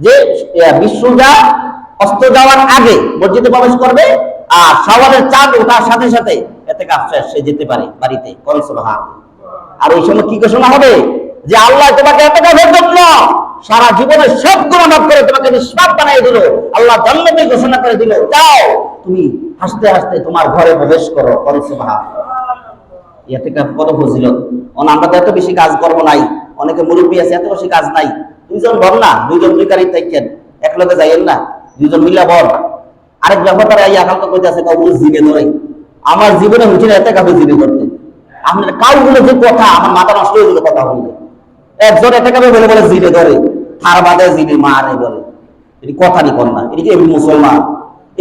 যে বিশ্বটা অস্ত যাওয়ার আগে মসজিদে প্রবেশ করবে, আর শাওয়ালের চাঁদ ওঠার সাথে সাথে ইতিকাফ শেষ, সে যেতে পারে বাড়িতে। আর ওই সময় কি ঘোষণা হবে যে আল্লাহ তোমাকে ইতিকাফের জন্য সারা জীবনের সব গুনাহ মাফ করে তোমাকে নিষ্পাপ বানিয়ে দিল, আল্লাহ জান্নাতে ঘোষণা করে দিল, যাও তুমি হাসতে হাসতে তোমার ঘরে প্রবেশ করো। সুবহানাল্লাহ। ইতিকাফ কত ফজিলত। আমরা তো এত বেশি কাজ করবো নাই, অনেকে মুরব্বী আছে এত বেশি কাজ নাই, দুইজন বল না, দুইজন দুই গাড়ি থাকেন, এক লগে যাইয়েন না, দুইজন মিলা বল। আরেক ব্যাপারে আকাল তো কইতে আছে কাউ জিনে ধরে, আমার জীবনে হচ্ছে ইতিকাফে জিনে করতে। আপনার কাউগুলো যে কথা আমার মাথা নষ্ট হয়ে গেল কথা বললে। একজন ইতিকাফে বলে বলে জিনে ধরে, থার বাদে জিনে মারে বলে, এটি কথা নি কর না, এটি কি মুসলমান?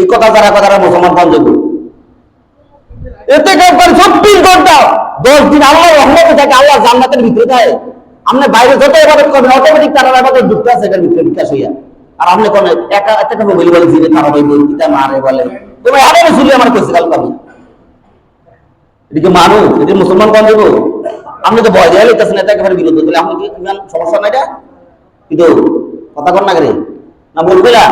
এই কথা যারা কথা মুসলমান পান যাবো ইতিকাফ করে 24 ঘন্টা 10 দিন আল্লাহর রহমতে থাকে, আল্লাহ জান্নাতের ভিতরে থাকে। আপনি বাইরে যত ইবাদত করবেন অটোমেটিক তার ইবাদত ঢুকতে আছে এর ভিতরে বিকাশ হইয়া। আর আপনি কোন একা ইতিকাফে বলে বলে জিনে থারা হইবে, কিটা মারে বলে, তুমি আরে রসুল আমার কইছে কাল কবি, এদিকে মানুষ, এদিকে মুসলমান কোন দেব? আপনি তো ভয় দিয়ে লিখতেছেন ইতিকাফের বিরুদ্ধে, তাহলে আপনি কি ইমান সমস্যা নাই? এটা কিন্তু কথা কর না করে না বলবে না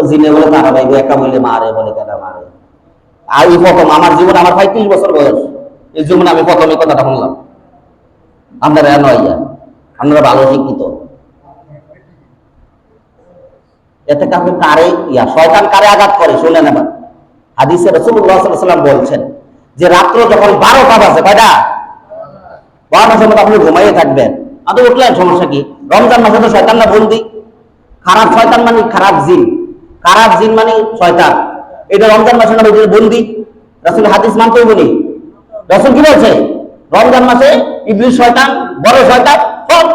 জিনে বলে তারা ভাইবে, একা বলে মারে বলে, কেটা মারে। আর এই প্রথম আমার জীবনে, আমার 35 বছর বয়স, এই জীবনে আমি প্রথম এই কথাটা শুনলাম। আপনারা নয়, আপনারা ভালো শিক্ষিত। এতে কাফে কারে শয়তান কারে আঘাত করে শুনেন এবার। হাদিসে রাসূলুল্লাহ সাল্লাল্লাহু আলাইহি ওয়াসাল্লাম বলছেন যে রাত্র যখন 12টা বাজে, কয়টা? 12টার সময় আপনি ঘুমাইয়ে থাকবেন, আপনি উঠলেন, সমস্যা কি? রমজান মাসে তো শয়তান না বন্দী। খারাপ শয়তান মানে খারাপ জিন, খারাপ জিন মানে শয়তান। এটা রমজান মাসে না বন্দী। রাসূল হাদিস মানতেই বলি, রাসূল কি বলছে? রমজান মাসে ইবলিস শয়তান, বড় শয়তান সব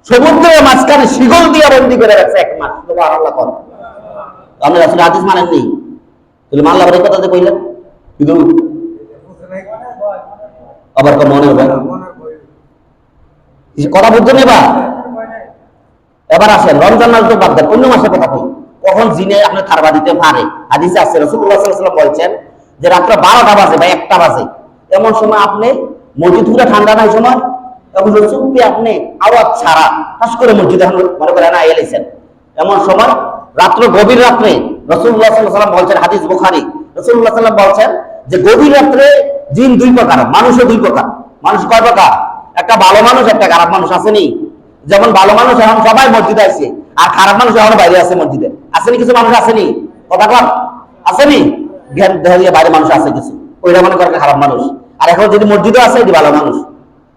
সমুদ্রের মাঝখানে শিকল দিয়ে বন্দী করে রাখছে 1 মাস। সুবহানাল্লাহ। কোন আপনি রাসূল হাদিস মানেন নি? তাহলে মানলা বলে কথা যে কইলেন, কিন্তু আবার কোন মনে হবে কথা বুঝতে নেবা। এবার আসেন রমজান মাস তো বাদ দেন, অন্য মাসের কথা কই, কখন জিনে আপনি থারবা দিতে পারে। হাদিসে আছে রাসূলুল্লাহ সাল্লাল্লাহু আলাইহি ওয়াসাল্লাম বলছেন যে রাত্র 12টা বাজে বা 1টা বাজে, এমন সময় আপনি মসজিদ পুরো ঠান্ডা নাই সময়, তখন চুপি আপনি আওয়াজ ছাড়া ঠাস করে মসজিদে মনে করে না এলেছেন, এমন সময় রাত্র গভীর রাত্রে রাসূলুল্লাহ সাল্লাল্লাহু আলাইহি ওয়াসাল্লাম বলছেন, হাদিস বুখারী, রাসূলুল্লাহ সাল্লাল্লাহু আলাইহি ওয়াসাল্লাম বলছেন যে গভীর রাত্রে জিন 2 প্রকার, মানুষও 2 প্রকার। মানুষ কয় প্রকার? একটা ভালো মানুষ, একটা খারাপ মানুষ। আসেনি? যেমন ভালো মানুষ এখন সবাই মসজিদে আসছে, আর খারাপ মানুষ এখন বাইরে আছে মসজিদে। আসেনি? কিছু মানুষ আসেনি? কথা কন আসেনি? জ্ঞান দেহ দিয়ে বাইরে মানুষ আছে কিছু, ওইটা মনে করেন খারাপ মানুষ। আর এখন যদি মসজিদে আছে এটি ভালো মানুষ।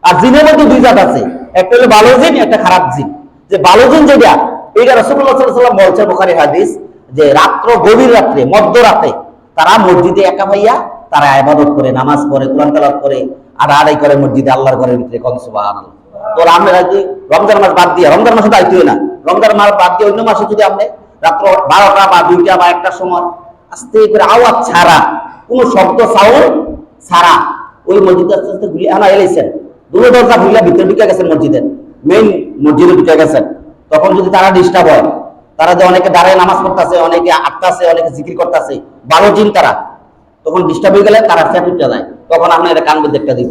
আর জিনের মধ্যে 2 জাত আছে, একটা হলো ভালো জিন, একটা খারাপ জিন। যে ভালো জিন যেটা, এইটা রাসূলুল্লাহ সাল্লাল্লাহু আলাইহি ওয়াসাল্লাম বলছেন বুখারী হাদিস, যে রাত্র গভীর রাত্রে মধ্যরাতে তারা মসজিদে একা ভাইয়া তারা ইবাদত করে, নামাজ পড়ে, কোরআন তেলাওয়াত করে, আর আদায় করে মসজিদে আল্লাহর ঘরের ভিতরে। কোন সুবহানাল্লাহ। তো আমরা যদি রমজান মাস বাদ দিয়ে, রমজান মাসে দায়িত্ব না, রমজান মাস বাদ দিয়ে অন্য মাসে যদি আপনি রাত্র 12টা বা 2টা বা 1টার সময় আস্তে করে আওয়াজ ছাড়া, কোনো শব্দ সাউন্ড ছাড়া ওই মসজিদে আস্তে আস্তে ঘুরে আনা এলেছেন, দুটো দরজা ঘুরিয়ে ভিতরে ঢুকে গেছেন, মসজিদের মেইন মসজিদে ঢুকে গেছেন, তখন যদি তারা ডিস্টার্ব হয়, তারা যে অনেকে দাঁড়ায় নামাজ পড়তেছে, অনেকে আটকাছে, অনেকে জিকির করতেছে, ভালো জিন তারা, তখন ডিস্টার্ব হয়ে গেলে তারা সেট উঠে যায়, তখন আপনি এটা কান বলতে একটা দিব।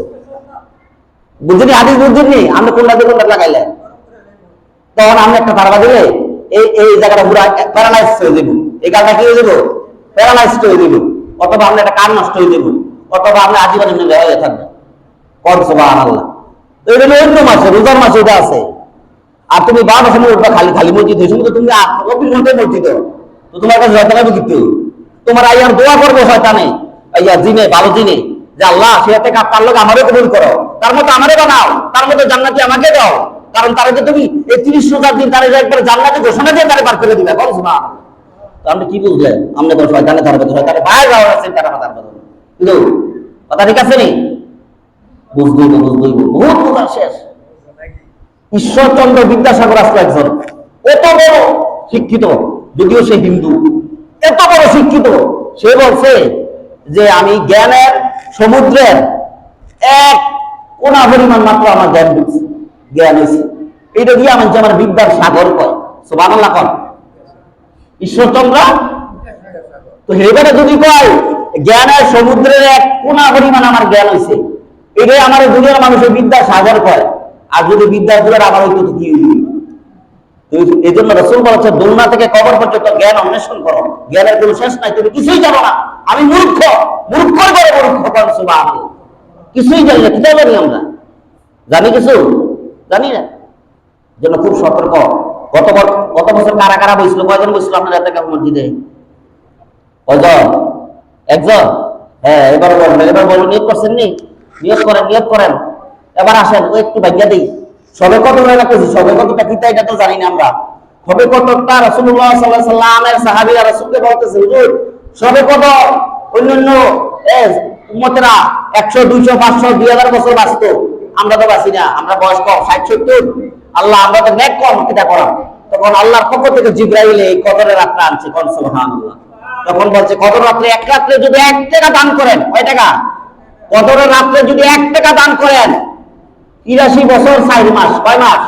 বুঝলি হাদিস বুঝলি? আপনি কোনটা দিয়ে কোনটা লাগাইলেন, তখন আপনি একটা ধারবা দিলে এই জায়গাটা পুরো প্যারালাইজ হয়ে যাবো, এই গালটা কি হয়ে যাবো? প্যারালাইজ হয়ে যাবো, অথবা আপনি একটা কান নষ্ট হয়ে যাবো, অথবা আপনি আজীবন হয়ে থাকবেন। কোন সুবহানাল্লাহ। তো এটা অন্য মাসে, রোজার মাসে এটা আছে। আর তুমি 12টার সময় উঠবা খালি খালি মসজিদ, এই সময় তো তুমি 24 ঘন্টায় মসজিদ, তো তোমার কাছে শয়তান হবে কিন্তু, তোমার আইয়ার দোয়া করবো শয়তানে, আইয়া জিনে, ভালো জিনে, যে আল্লাহ সেটাতে তার লোক আমারও কবুল করো, তার মতো আমারে বানাও, তার মতো জান্নাতি আমাকে দাও, কারণ তারা যে তুমি এই 30 রোজার দিন তারা একবার জান্নাতে ঘোষণা দিয়ে তারা বার করে দিবে। বল সুবহানাল্লাহ। তো আপনি কি বুঝলেন? আপনি কোন শয়তানে তার কথা, শয়তানে বাইরে যাওয়ার আছে তারা মাথার কথা, কিন্তু কথা ঠিক আছে নি? বুঝবই বহুত বোঝা শেষ। ঈশ্বরচন্দ্র বিদ্যাসাগর আসলো একজন, এত বড় শিক্ষিত, যদিও সে হিন্দু, এত বড় শিক্ষিত, সে বলছে যে আমি জ্ঞানের সমুদ্রের 1 কোনা পরিমাণ মাত্র আমার জ্ঞান ঢুকছে, জ্ঞান হয়েছে, এইটা দিয়ে আমি আমার বিদ্যার সাগর কয়। সুবহানাল্লাহ। কোন ঈশ্বরচন্দ্র তো এবারে যদি কয় জ্ঞানের সমুদ্রের 1 কোনা পরিমাণ আমার জ্ঞান হয়েছে, এটাই আমার দুনিয়ার মানুষের বিদ্যার সাগর কয়। আর যদি বিদ্যার পুরার আমার হইতো তো কি হইল? এই জন্য রাসূল বলেছেন দুনিয়া থেকে কবর পর্যন্ত জ্ঞান অন্বেষণ করো, জ্ঞানের কোনো শেষ নাই, তুমি কিছুই জানো না। আমি মূর্খ, মূর্খই বড় মূর্খ। সুবহানাল্লাহ, কিছুই জানি না। কি জানি আমরা? জানি কিছু? জানি না। জন্য খুব সতর্ক। গত বছর কারা কারা বসছিল? কয়জন বসছিল আপনার এতেকাফ মসজিদে? কয়জন? একজন? হ্যাঁ, এবার বলবেন, এবার বলুন। নিয়োগ করছেন নি? নিয়োগ করেন, নিয়োগ করেন। এবার আসেন, ও একটু ভাগ্যা দিই। সবে কত রাখতেছি, সবে কতটা কিতা এটা তো জানি না আমরা। সবে কতটা রাসূলুল্লাহ সাল্লাল্লাহু আলাইহি ওয়াসাল্লামের সাহাবীরা রাসূলকে বলতেছে, হুজুর সবে কত অন্যান্য উম্মতেরা 100 200 500 2000 বছর বাঁচতো, আমরা তো বাঁচি না। আমরা বয়স কম, 60 70। আল্লাহ আমরা তো নেক কম, কিটা করাম। তখন আল্লাহর পক্ষ থেকে জিবরাইল এই কদরের রাত্রে আনছে। কোন সুবহানাল্লাহ। তখন বলছে কদর রাত্রে, এক রাত্রে যদি 1 টাকা দান করেন, কয় টাকা? কদরের রাত্রে যদি 1 টাকা দান করেন, 83 বছর 4 মাস। কয় মাস?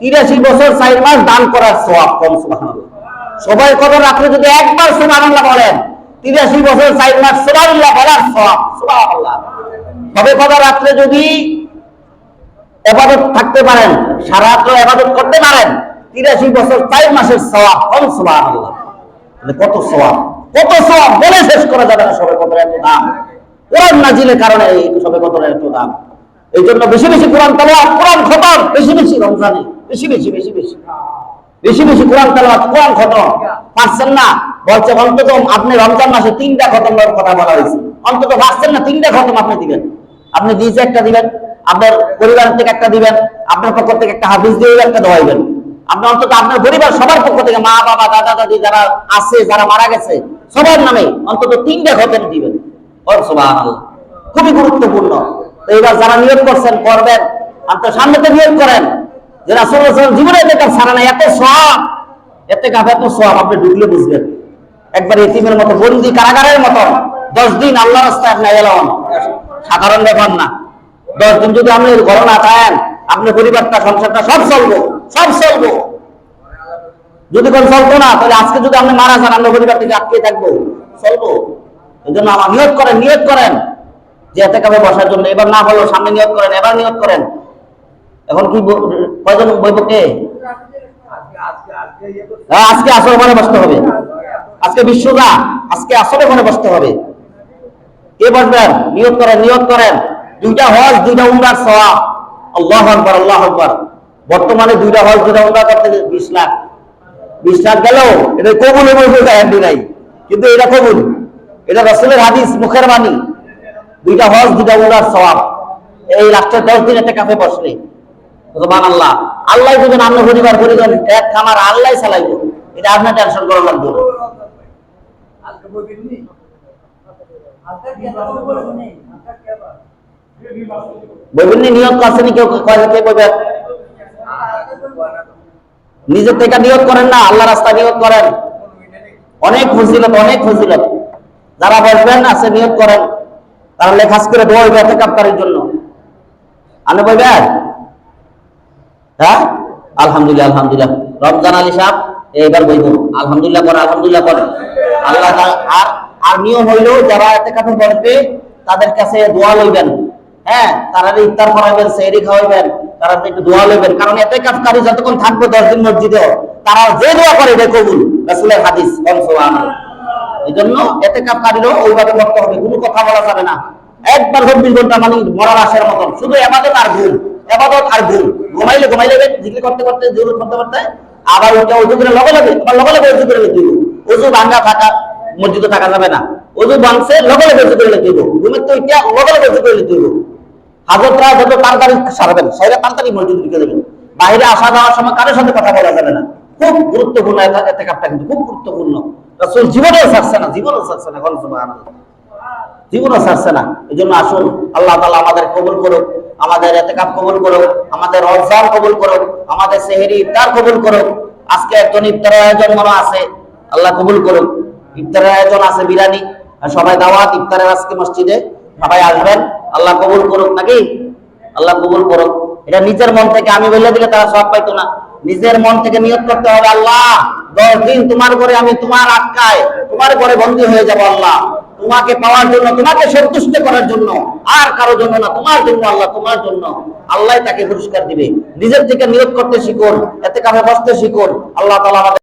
83 বছর 4 মাস দান করার সওয়াব। কোন সুবহানাল্লাহ। সবাই কদর রাত্রে যদি একবার সুবহানাল্লাহ বলেন, 83 বছর 4 মাস সুবহানাল্লাহ বলার সওয়াব। সুবহানাল্লাহ। তবে কদর রাত্রে যদি ইবাদত থাকতে পারেন, সারা রাত ইবাদত করতে পারেন, 83 বছর 4 মাসের সওয়াব। কোন সুবহানাল্লাহ। কত সওয়াব, কত সওয়াব বলে শেষ করা যাবে না। সবে কদরের এত দাম, কোরআন নাজিলের কারণে এই সবে কদরের এত দাম। এই জন্য বেশি বেশি কোরআন তেলাওয়াত, কোরআন খতম বেশি বেশি রমজানে, বেশি বেশি বেশি বেশি বেশি বেশি কোরআন তেলাওয়াত, কোরআন খতম। পারছেন না? বলছে অন্তত আপনি রমজান মাসে 3টা খতম করার কথা বলা হয়েছে। অন্তত পারছেন না? 3টা খতম আপনি দিবেন। আপনি দিয়েছে একটা দিবেন, আপনার পরিবার থেকে একটা দিবেন, আপনার পক্ষ থেকে একটা হাফিজ দিয়ে একটা দোয়াইবেন। আপনি অন্তত আপনার পরিবার সবার পক্ষ থেকে, মা বাবা দাদা দাদি যারা আছে, যারা মারা গেছে, সবার নামে অন্তত 3টা খতম দিবেন। সুবহানাল্লাহ, খুবই গুরুত্বপূর্ণ। তো এবার যারা নিয়োগ করছেন করবেন, আপনার সামনেতে নিয়োগ করেন যে রাসূল জীবনে এতেকাফ ছাড়া না। এত সওয়াব, এতেকাফ এত সওয়াব, আপনি ঢুকলে বুঝবেন। একবার এতিমের মতো, বন্দী কারাগারের মতো 10 দিন আল্লাহর রাস্তায় আপনি এলাম, সাধারণ ব্যাপার না। 10 দিন যদি আপনি ঘরে না থাকেন, আপনার পরিবারটা সংসারটা সব চলবো, সব চলবো। যদি কোন চলতো না, তাহলে আজকে যদি আপনি মারা যান, আমরা পরিবার থেকে আটকে থাকবো, চলবো। এই জন্য আমার নিয়োগ করেন, নিয়োগ করেন যে এতেকাফে বসার জন্য। এবার না বলো, সামনে নিয়োগ করেন, এবার নিয়োগ করেন। এখন কি কয়জন বইব কে? আজকে আসর ঘরে বসতে হবে, আজকে বিশ্বরা, আজকে আসরে ঘরে বসতে হবে। কে বসবেন? নিয়োগ করেন, নিয়োগ করেন। 2টা হজ 2টা উমরার সওয়াব। আল্লাহু আকবার, আল্লাহু আকবার। বর্তমানে 2টা হজ 2টা উমরা করতে 20 লাখ, 20 লাখ গেল। এটা কবুলের মধ্যে গ্যারান্টি নাই, কিন্তু এটা কবুল। এটা রাসূলের হাদিস, মুখের বাণী। 2টা হজ 2টা উমরার সওয়াব। এই লাস্টের 10 দিন এতেকাফে বসলে সুবহানাল্লাহ, আল্লাহ দিবেন। আপনার পরিবার পরিজন এক খামার আল্লাহ চালাইবো, এটা আপনার টেনশন করা লাগবে না। বইবেন নিয়োগ করছেন কেউ? কে বইবেন? নিজের থেকে নিয়োগ করেন না, আল্লাহ রাস্তায় নিয়োগ করেন। অনেক ফজিলত, অনেক ফজিলত। যারা বসবেন আছে নিয়োগ করেন, তারা লেখাস করে দোয়া হইবে এতেকাফকারীর জন্য। আপনি বইবেন? হ্যাঁ, আলহামদুলিল্লাহ, আলহামদুলিল্লাহ। রমজান আলী সাহেব এইবার বইব, আলহামদুলিল্লাহ করেন, আলহামদুলিল্লাহ করেন। আল্লাহ আর নিয়ম হইলো যারা এতেকাফে বসবে তাদের কাছে দোয়া লইবেন। হ্যাঁ, তারা ইফতার করাবেন, সেহরি খাওয়াবেন, তারা একটু দোয়া লইবেন। কারণ এতেকাফকারী যতক্ষণ থাকবে 10 দিন মসজিদে, তারা যে দোয়া করে এটা কবুল, রাসূলের হাদিস। সুবহানাল্লাহ। এই জন্য এতেকাফকারীরও ওইভাবে করতে হবে, কোনো কথা বলা যাবে না। একবার 24 ঘন্টা মানে মরার আশার মতন, শুধু ইবাদত আর ঘুম, ইবাদত আর ঘুম। ঘুমাইলে জিকির করতে করতে, জরুরত করতে করতে, আবার ওটা ওযু করে লগে লগে, আবার লগে লগে ওযু করে লিখতে হবে। ওযু ভাঙা থাকা মসজিদে থাকা যাবে না। ওযু ভাঙছে লগে লগে ওযু করে লিখতে হবে। ঘুমের তো এটা লগে লগে ওযু করে লিখতে হবে। হাজতরা যত তাড়াতাড়ি সারবেন, সাইরা তাড়াতাড়ি মসজিদে ঢুকে যাবেন। বাইরে আসা যাওয়ার সময় কারোর সাথে কথা বলা যাবে না। খুব গুরুত্বপূর্ণ এতেকাফটা, কিন্তু খুব গুরুত্বপূর্ণ। রাসূল জীবনেও ছাড়ছে না, জীবনেও ছাড়ছে না। সুবহানাল্লাহ, জীবনও ছাড়ছে না। এই জন্য আসুন, আল্লাহ তাআলা আমাদের কবুল করুক, আমাদের এতেকাফ কবুল করুক, আমাদের রমজান কবুল করুক, আমাদের সেহরি ইফতার কবুল করুক। আজকে একজন ইফতারের আয়োজন মনে আছে, আল্লাহ কবুল করুক। ইফতারের আয়োজন আছে বিরিয়ানি, আর সবাই দাওয়াত ইফতারের আজকে মসজিদে, সবাই আসবেন। আল্লাহ কবুল করুক, নাকি? আল্লাহ কবুল করুক। এটা নিজের মন থেকে আমি বলে দিলে তারা সওয়াব পাইতো না। নিজের মন থেকে নিয়ত করতে হবে, আল্লাহ 10 দিন তোমার ঘরে আমি তোমার আটকায় তোমার ঘরে বন্দী হয়ে যাব আল্লাহ, তোমাকে পাওয়ার জন্য, তোমাকে সন্তুষ্ট করার জন্য, আর কারো জন্য না, তোমার জন্য আল্লাহ, তোমার জন্য। আল্লাহ তাকে পুরস্কার দিবে। নিজের থেকে নিয়োগ করতে শিখুন, এতে কাফে বসতে শিখুন। আল্লাহ তাআলা আমাদের